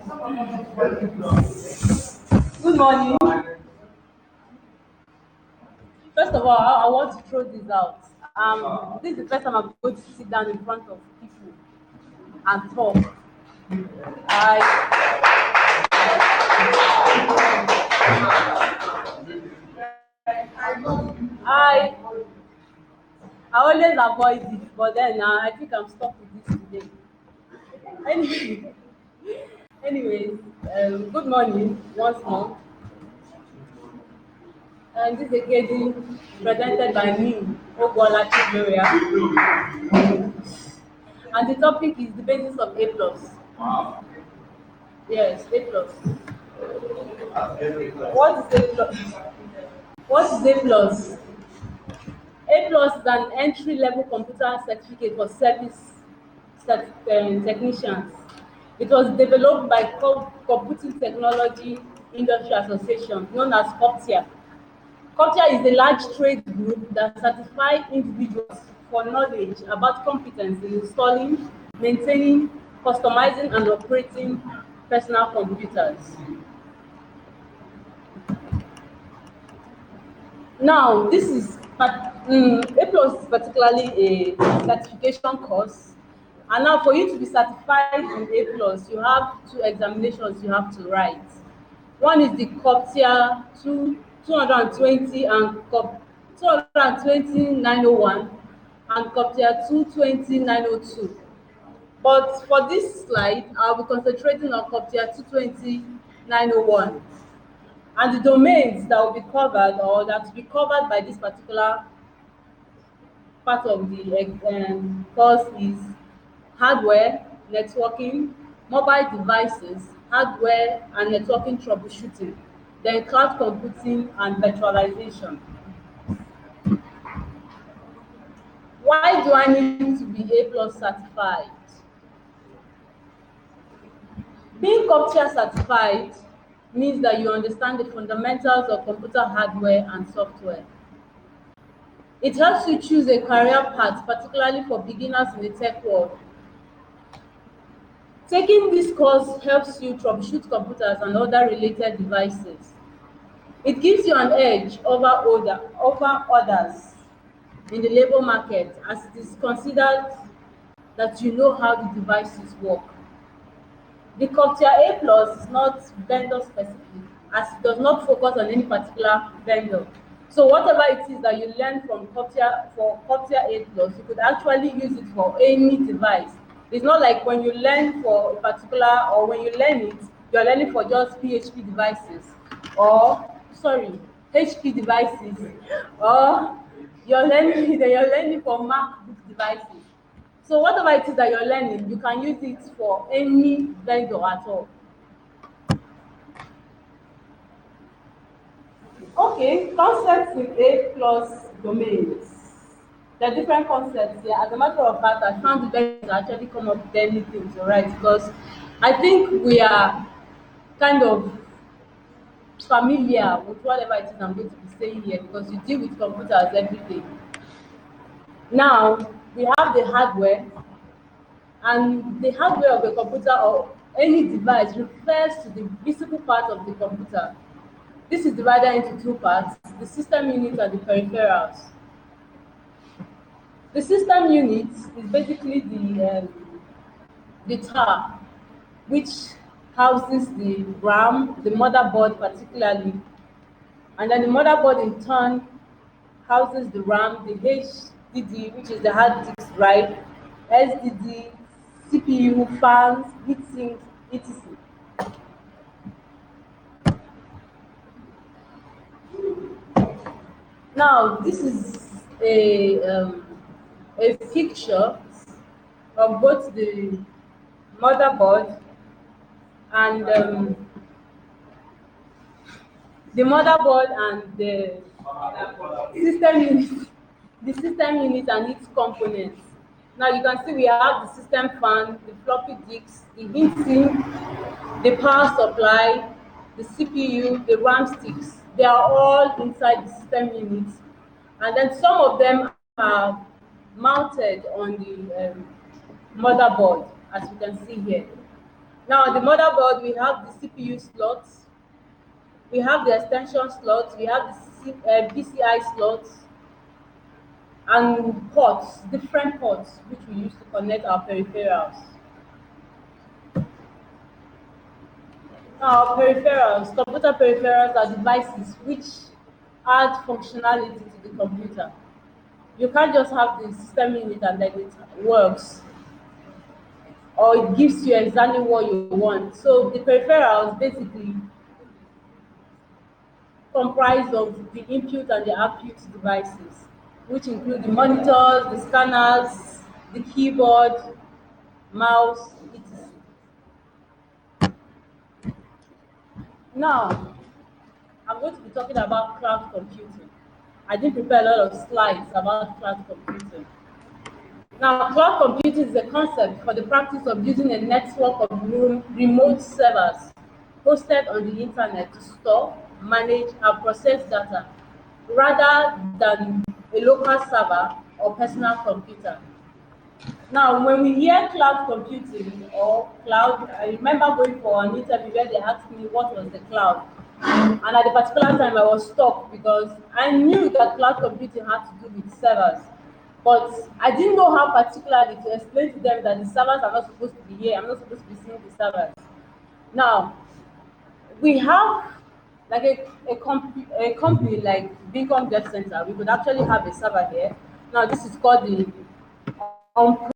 Good morning. First of all, I want to throw this out. This is the first time I'm going to sit down in front of people and talk. I I I always avoid it, but then I think I'm stuck with this today. Anyway, anyways, good morning once more. And this occasion presented by me, Olachi and the topic is the basis of A plus. Yes, A plus. What is A plus? What is A plus? A plus is an entry level computer certificate for technicians. It was developed by Computing Technology Industry Association, known as COPTIA. COPTIA is a large trade group that certifies individuals for knowledge about competence in installing, maintaining, customizing, and operating personal computers. Now, A plus is particularly a certification course. And now, for you to be certified in A plus, you have two examinations you have to write. One is the COPTIA 220 and COP 220 901 and COPTIA 220 902. But for this slide, I'll be concentrating on COPTIA 220 901 and the domains that will be covered or that will be covered by this particular part of the course is hardware, networking, mobile devices, hardware and networking troubleshooting, then cloud computing and virtualization. Why do I need to be A plus certified? Being CompTIA certified means that you understand the fundamentals of computer hardware and software. It helps you choose a career path, particularly for beginners in the tech world. Taking this course helps you troubleshoot computers and other related devices. It gives you an edge over others in the labor market as it is considered that you know how the devices work. The CompTIA A plus is not vendor specific as it does not focus on any particular vendor. So whatever it is that you learn from CompTIA A plus, you could actually use it for any device. It's not like when you learn for a particular or when you learn it, you're learning for just PHP devices or sorry, HP devices or you're learning for MacBook devices. So whatever it is that you're learning, you can use it for any vendor at all. Okay, concepts in A plus domains. There are different concepts here. As a matter of fact, I found it very to actually come up with anything to write because I think we are kind of familiar with whatever it is I'm going to be saying here because you deal with computers every day. Now, we have the hardware, and the hardware of a computer or any device refers to the physical part of the computer. This is divided into two parts, the system unit and the peripherals. The system unit is basically the tower which houses the RAM, the motherboard particularly, and then the motherboard in turn houses the RAM, the HDD, which is the hard disk drive, SDD, CPU, fans, heatsink, etc. Now, this is a picture of both the motherboard and system unit, the system unit and its components. Now you can see we have the system fan, the floppy disks, the heatsink, the power supply, the CPU, the RAM sticks. They are all inside the system unit, and then some of them are mounted on the motherboard, as you can see here. Now, the motherboard, we have the CPU slots, we have the extension slots, we have the PCI slots, and ports, different ports, which we use to connect our peripherals. Now, peripherals, computer peripherals are devices which add functionality to the computer. You can't just have the system in it and then it works, or it gives you exactly what you want. So the peripherals basically comprise of the input and the output devices, which include the monitors, the scanners, the keyboard, mouse, etc. Now, I'm going to be talking about cloud computing. I did prepare a lot of slides about cloud computing. Now, cloud computing is a concept for the practice of using a network of remote servers hosted on the internet to store, manage, and process data rather than a local server or personal computer. Now, when we hear cloud computing or cloud, I remember going for an interview where they asked me what was the cloud. And at a particular time, I was stuck because I knew that cloud computing had to do with servers. But I didn't know how particularly to explain to them that the servers are not supposed to be here. I'm not supposed to be seeing the servers. Now, we have like a company like Beacon Dev Center. We could actually have a server here. Now, this is called the on